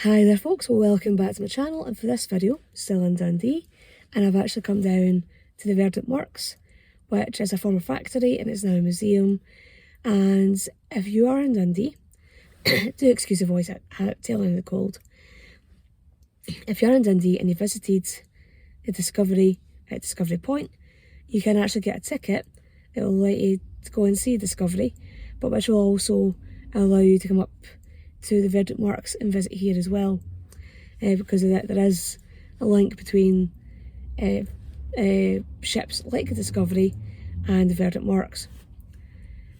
Hi there folks, well, welcome back to my channel, and for this video, still in Dundee, and I've actually come down to the Verdant Works, which is a former factory and it's now a museum. And if you are in Dundee, do excuse the voice, I'm telling you the cold. If you're in Dundee and you visited the Discovery at Discovery Point, you can actually get a ticket that will let you to go and see Discovery, but which will also allow you to come up to the Verdant Works and visit here as well, because of that, there is a link between ships like the Discovery and the Verdant Works.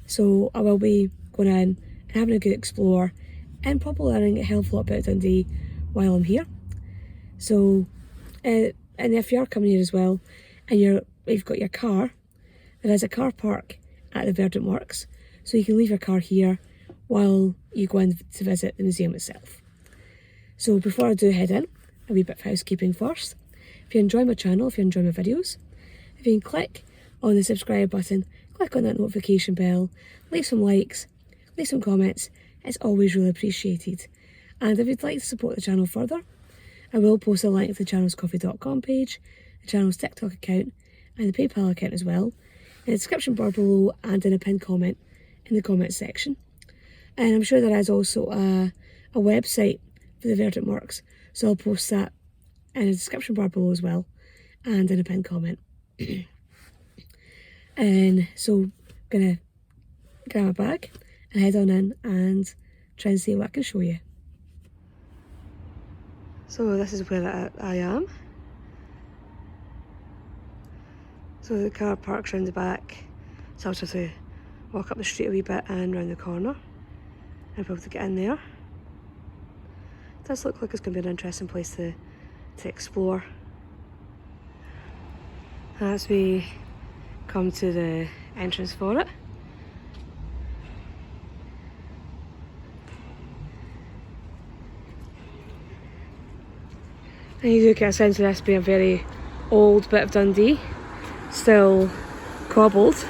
So I will be going in and having a good explore and probably learning a hell of a lot about Dundee while I'm here. So, and if you are coming here as well and you've got your car, there is a car park at the Verdant Works, so you can leave your car here while you go in to visit the museum itself. So before I do head in, a wee bit of housekeeping first. If you enjoy my channel, if you enjoy my videos, if you can click on the subscribe button, click on that notification bell, leave some likes, leave some comments, it's always really appreciated. And if you'd like to support the channel further, I will post a link to the channel's coffee.com page, the channel's TikTok account and the PayPal account as well, in the description bar below and in a pinned comment in the comments section. And I'm sure there is also a website for the Verdant Works, so I'll post that in the description bar below as well, and in a pinned comment. And so I'm gonna grab my bag and head on in and try and see what I can show you. So this is where I am. So the car parks round the back, so I'll just have to walk up the street a wee bit and round the corner and be able to get in there. It does look like it's going to be an interesting place to explore. As we come to the entrance for it. And you do get a sense of this being a very old bit of Dundee, still cobbled.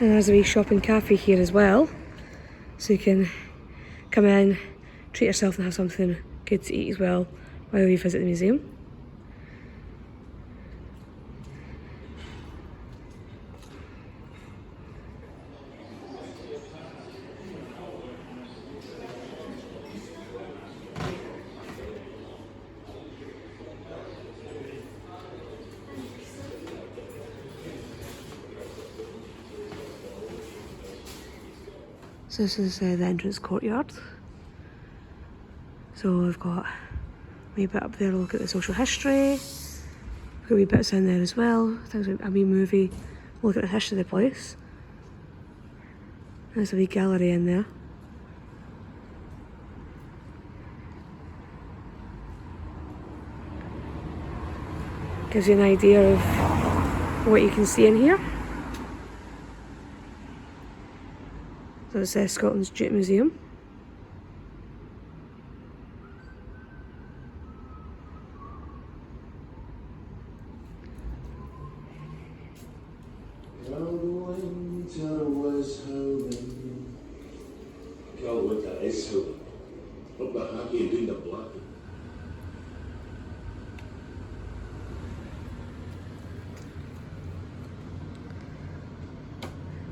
And there's a wee shopping cafe here as well, so you can come in, treat yourself and have something good to eat as well while you visit the museum. So this is the entrance courtyard. So we've got a wee bit up there to look at the social history. We've got wee bits in there as well, things like a wee movie, look at the history of the place. There's a wee gallery in there. Gives you an idea of what you can see in here. So it's Scotland's Jute Museum.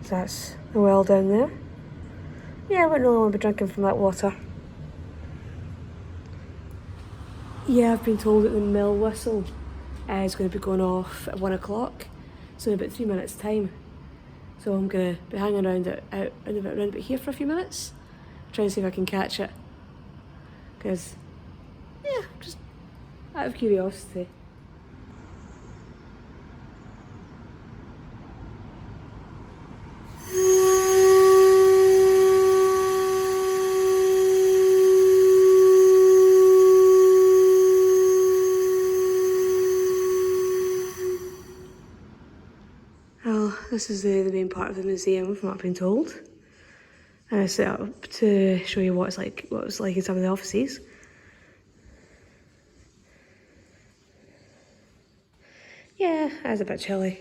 So that's the well down there. Yeah, I wouldn't really want to be drinking from that water. Yeah, I've been told that the mill whistle is going to be going off at 1 o'clock, so in about 3 minutes time. So I'm going to be hanging around around here for a few minutes, try and see if I can catch it. Because, yeah, just out of curiosity. Well, this is the main part of the museum from what I've been told. And it's set up to show you what it's like in some of the offices. Yeah, it's a bit chilly.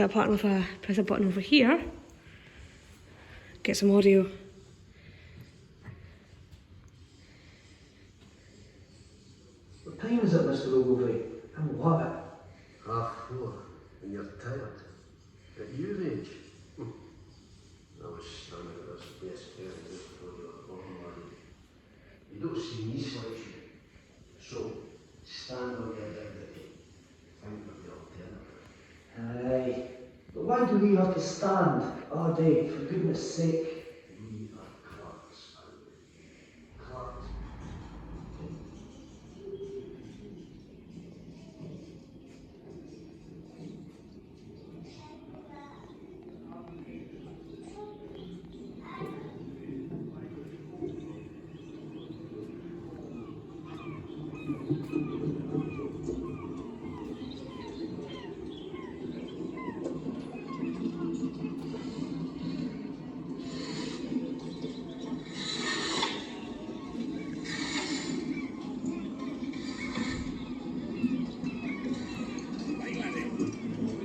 press a button over here, get some audio. What time is it, Mr. Ogilvy? I'm what? 4:30, and you're tired. At your age. I was standing at this desk here just before you were born, laddie. You don't see me slouching. So, stand on your dignity. Think of the alternative. Aye. But why do we have to stand all day, for goodness sake? We are clerks, aren't we? Clerks.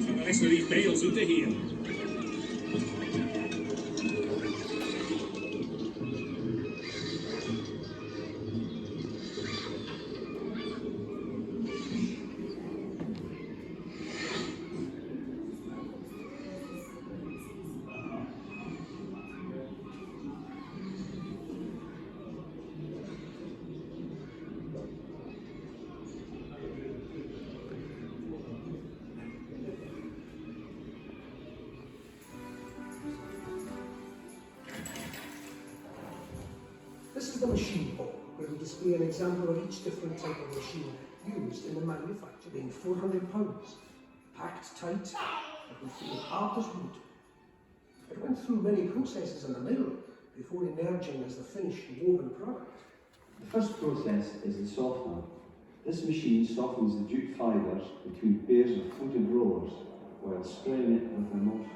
The rest of these bales into here. This is the machine hall, where we display an example of each different type of machine used in the manufacture, being £400, packed tight, and with artist wood. It went through many processes in the mill before emerging as the finished woven product. The first process is the softener. This machine softens the jute fibres between pairs of fluted rollers while spraying it with emulsion.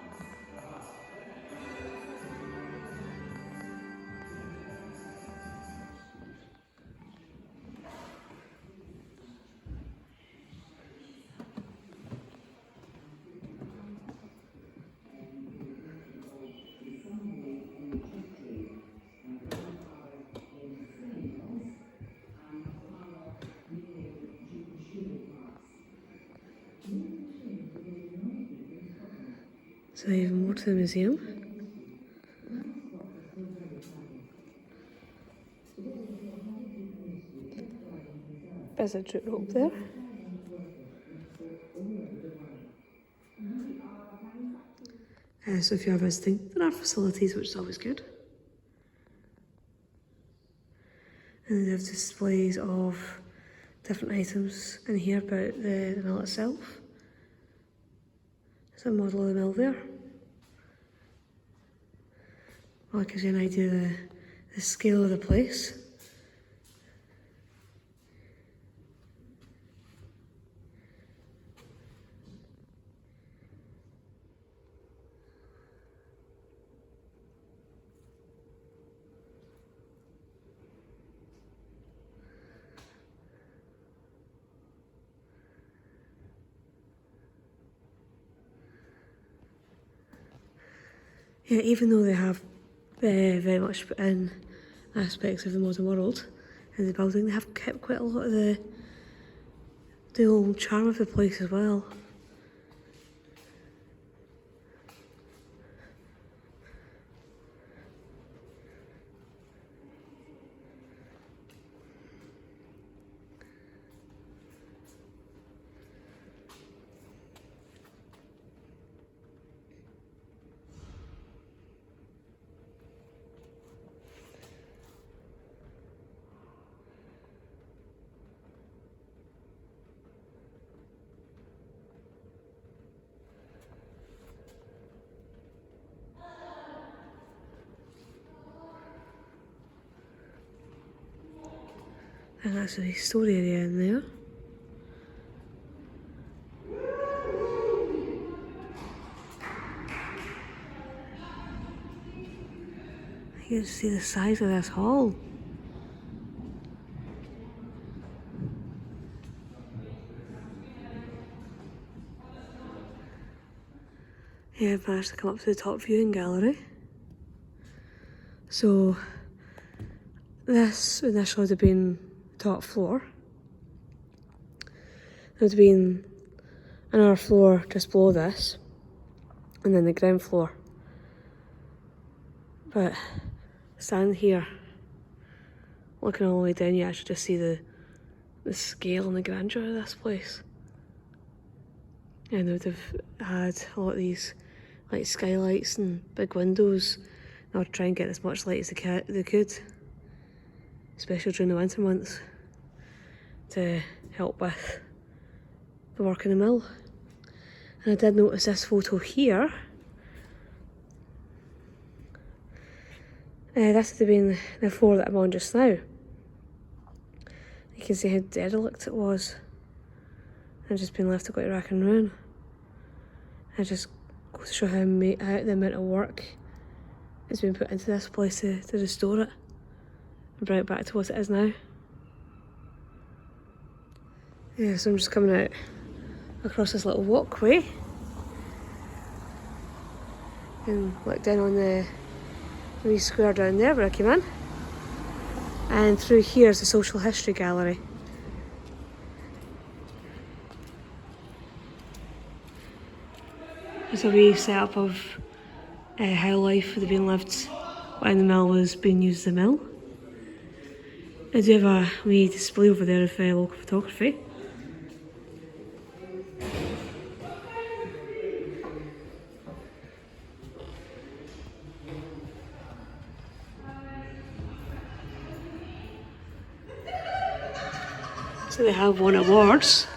So even more to the museum. There's a jute rope there. So if you are visiting, there are facilities, which is always good. And they have displays of different items in here about the mill itself. There's a model of the mill there. Well, it gives you an idea of the scale of the place. Yeah, even though they have very much put in aspects of the modern world in the building, they have kept quite a lot of the old charm of the place as well. And that's a store area in there. You can see the size of this hall. Yeah, I've managed to come up to the top viewing gallery. So this initially would have been the top floor. There would have been another floor just below this, and then the ground floor. But standing here, looking all the way down, you actually just see the scale and the grandeur of this place. And they would have had a lot of these like skylights and big windows. They would try and get as much light as they could, especially during the winter months, to help with the work in the mill. And I did notice this photo here. This would have been the floor that I'm on just now. You can see how derelict it was. And just been left to go to rack and ruin. And just goes to show how the amount of work has been put into this place to restore it and bring it back to what it is now. Yeah, so I'm just coming out across this little walkway and look down on the wee square down there where I came in, and through here is the social history gallery. It's a wee setup of how life would have been lived when the mill was being used as a mill. I do have a wee display over there of local photography. So they have won awards.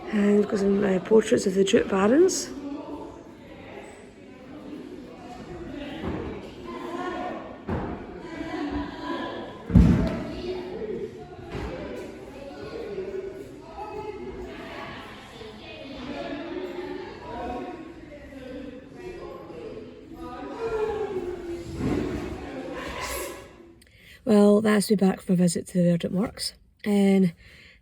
And we've got some portraits of the Jute barons. Well, that's me back from a visit to the Verdant Works, and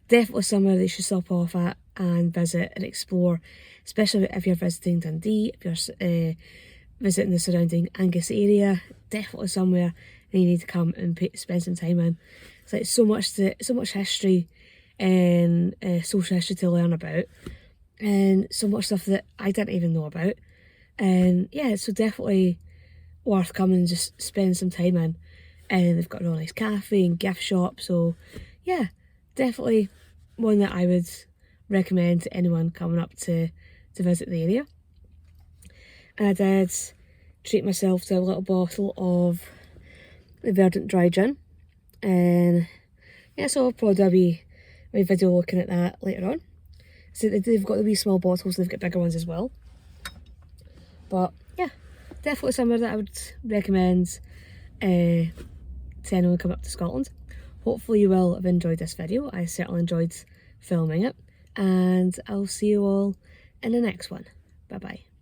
definitely somewhere that you should stop off at and visit and explore, especially if you're visiting Dundee, if you're visiting the surrounding Angus area. Definitely somewhere that you need to come and spend some time in. It's like so much history and social history to learn about, and so much stuff that I didn't even know about. And yeah, so definitely worth coming and just spend some time in. And they've got a really nice cafe and gift shop, so yeah, definitely one that I would recommend to anyone coming up to visit the area. And I did treat myself to a little bottle of the Verdant dry gin, and yeah, so I'll probably do a wee video looking at that later on. So they've got the wee small bottles, they've got bigger ones as well. But yeah, definitely somewhere that I would recommend to anyone coming up to Scotland. Hopefully you will have enjoyed this video. I certainly enjoyed filming it, and I'll see you all in the next one. Bye bye.